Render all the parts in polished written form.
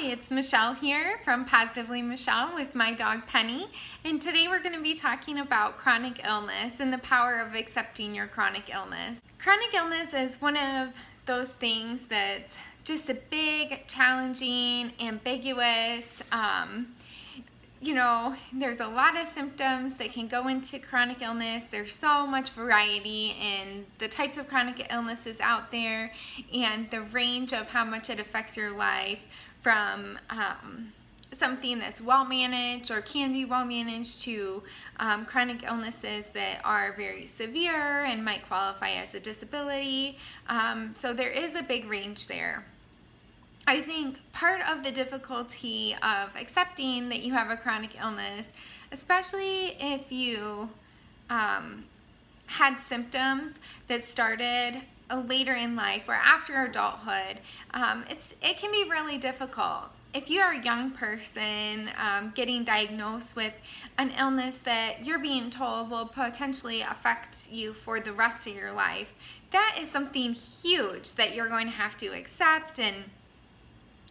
Hi, it's Michelle here from Positively Michelle with my dog Penny, and today we're going to be talking about chronic illness and the power of accepting your chronic illness. Chronic illness is one of those things that's just a big, challenging, ambiguous, there's a lot of symptoms that can go into chronic illness. There's so much variety in the types of chronic illnesses out there and the range of how much it affects your life, from something that's well managed or can be well managed to chronic illnesses that are very severe and might qualify as a disability. So there is a big range there. I think part of the difficulty of accepting that you have a chronic illness, especially if you had symptoms that started later in life or after adulthood, it can be really difficult. If you are a young person getting diagnosed with an illness that you're being told will potentially affect you for the rest of your life, that is something huge that you're going to have to accept and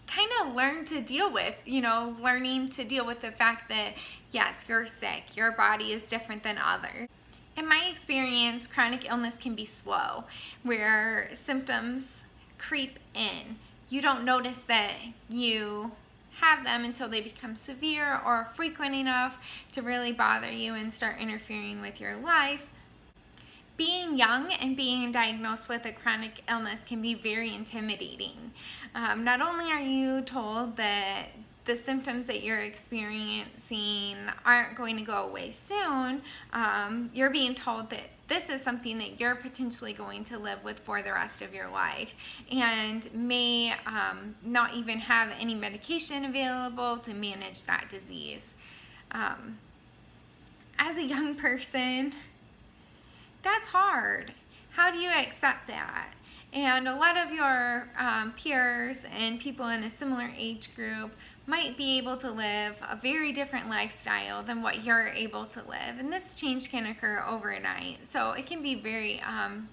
kind of learn to deal with, learning to deal with the fact that, yes, you're sick, your body is different than others. In my experience, chronic illness can be slow, where symptoms creep in. You don't notice that you have them until they become severe or frequent enough to really bother you and start interfering with your life. Being young and being diagnosed with a chronic illness can be very intimidating. Not only are you told that the symptoms that you're experiencing aren't going to go away soon, you're being told that this is something that you're potentially going to live with for the rest of your life and may not even have any medication available to manage that disease. As a young person, that's hard. How do you accept that? And a lot of your peers and people in a similar age group might be able to live a very different lifestyle than what you're able to live. And this change can occur overnight. So it can be very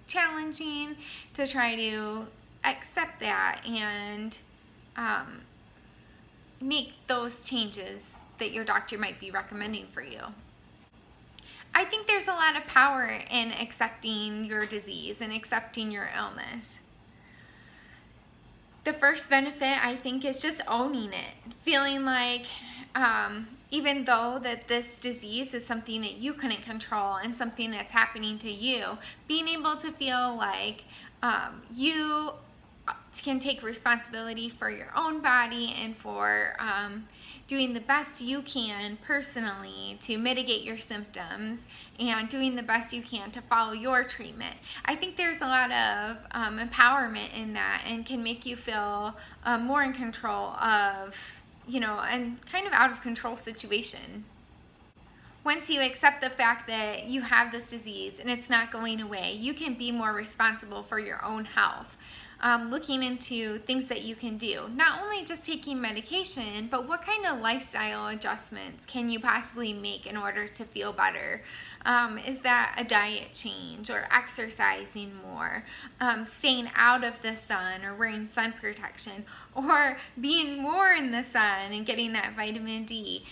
challenging to try to accept that and make those changes that your doctor might be recommending for you. I think there's a lot of power in accepting your disease and accepting your illness. The first benefit, I think, is just owning it. Feeling like even though that this disease is something that you couldn't control and something that's happening to you, being able to feel like you can take responsibility for your own body and for doing the best you can personally to mitigate your symptoms and doing the best you can to follow your treatment. I think there's a lot of empowerment in that and can make you feel more in control of, and kind of out of control situation. Once you accept the fact that you have this disease and it's not going away, you can be more responsible for your own health. Looking into things that you can do, not only just taking medication, but what kind of lifestyle adjustments can you possibly make in order to feel better? Is that a diet change or exercising more, staying out of the sun or wearing sun protection, or being more in the sun and getting that vitamin D?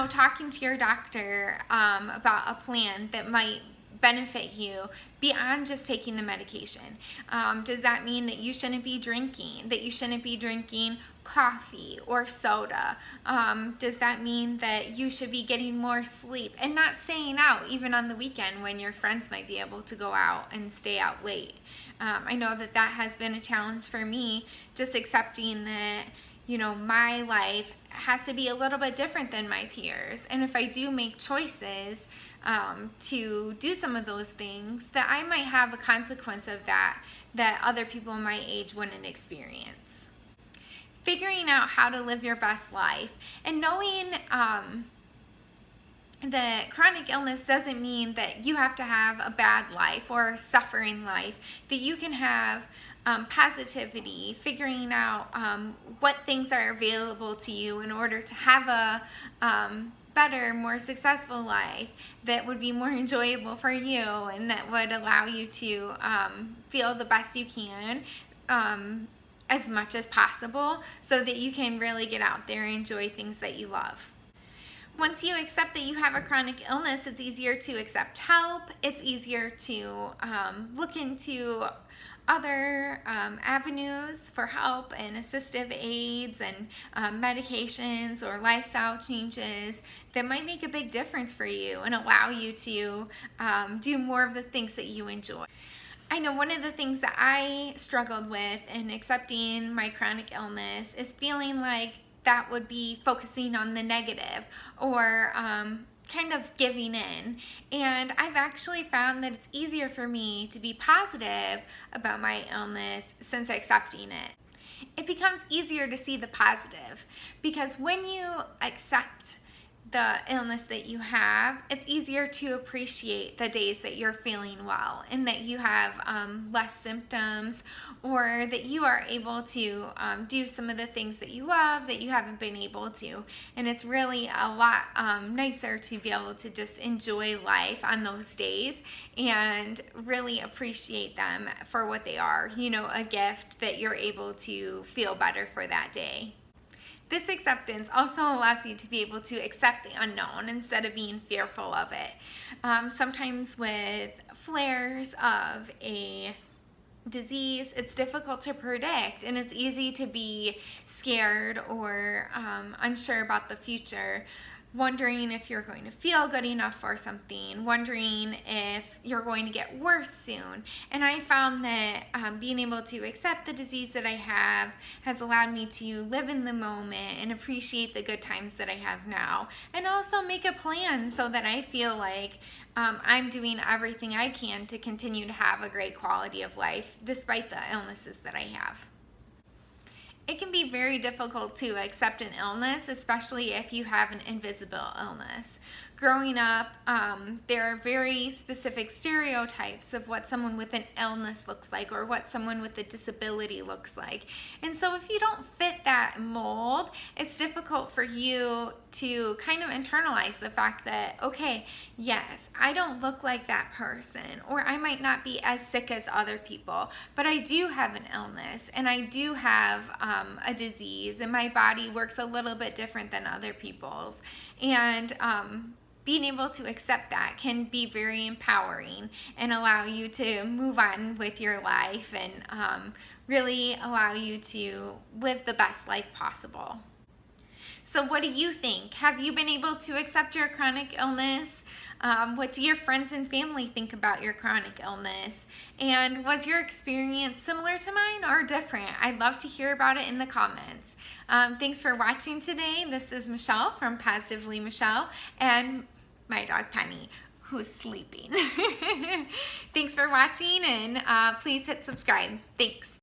Talking to your doctor about a plan that might benefit you beyond just taking the medication. Does that mean that you shouldn't be drinking coffee or soda? Does that mean that you should be getting more sleep and not staying out even on the weekend when your friends might be able to go out and stay out late? I know that has been a challenge for me, just accepting that my life has to be a little bit different than my peers, and if I do make choices to do some of those things, that I might have a consequence of that other people my age wouldn't experience. Figuring out how to live your best life and knowing that chronic illness doesn't mean that you have to have a bad life or a suffering life, that you can have positivity, figuring out what things are available to you in order to have a better, more successful life that would be more enjoyable for you and that would allow you to feel the best you can as much as possible so that you can really get out there and enjoy things that you love. Once you accept that you have a chronic illness, it's easier to accept help. It's easier to look into other avenues for help and assistive aids and medications or lifestyle changes that might make a big difference for you and allow you to do more of the things that you enjoy. I know one of the things that I struggled with in accepting my chronic illness is feeling like that would be focusing on the negative or kind of giving in. And I've actually found that it's easier for me to be positive about my illness since accepting it. It becomes easier to see the positive because when you accept the illness that you have, it's easier to appreciate the days that you're feeling well and that you have less symptoms, or that you are able to do some of the things that you love that you haven't been able to. And it's really a lot nicer to be able to just enjoy life on those days and really appreciate them for what they are, you know, a gift that you're able to feel better for that day. This acceptance also allows you to be able to accept the unknown instead of being fearful of it. Sometimes with flares of a disease, it's difficult to predict and it's easy to be scared or unsure about the future, wondering if you're going to feel good enough for something, wondering if you're going to get worse soon. And I found that being able to accept the disease that I have has allowed me to live in the moment and appreciate the good times that I have now, and also make a plan so that I feel like I'm doing everything I can to continue to have a great quality of life despite the illnesses that I have. It can be very difficult to accept an illness, especially if you have an invisible illness. Growing up, there are very specific stereotypes of what someone with an illness looks like or what someone with a disability looks like. And so if you don't fit that mold, it's difficult for you to kind of internalize the fact that, okay, yes, I don't look like that person, or I might not be as sick as other people, but I do have an illness and I do have a disease and my body works a little bit different than other people's. And being able to accept that can be very empowering and allow you to move on with your life and really allow you to live the best life possible. So what do you think? Have you been able to accept your chronic illness? What do your friends and family think about your chronic illness? And was your experience similar to mine or different? I'd love to hear about it in the comments. Thanks for watching today. This is Michelle from Positively Michelle and my dog Penny, who's sleeping. Thanks for watching, and please hit subscribe. Thanks.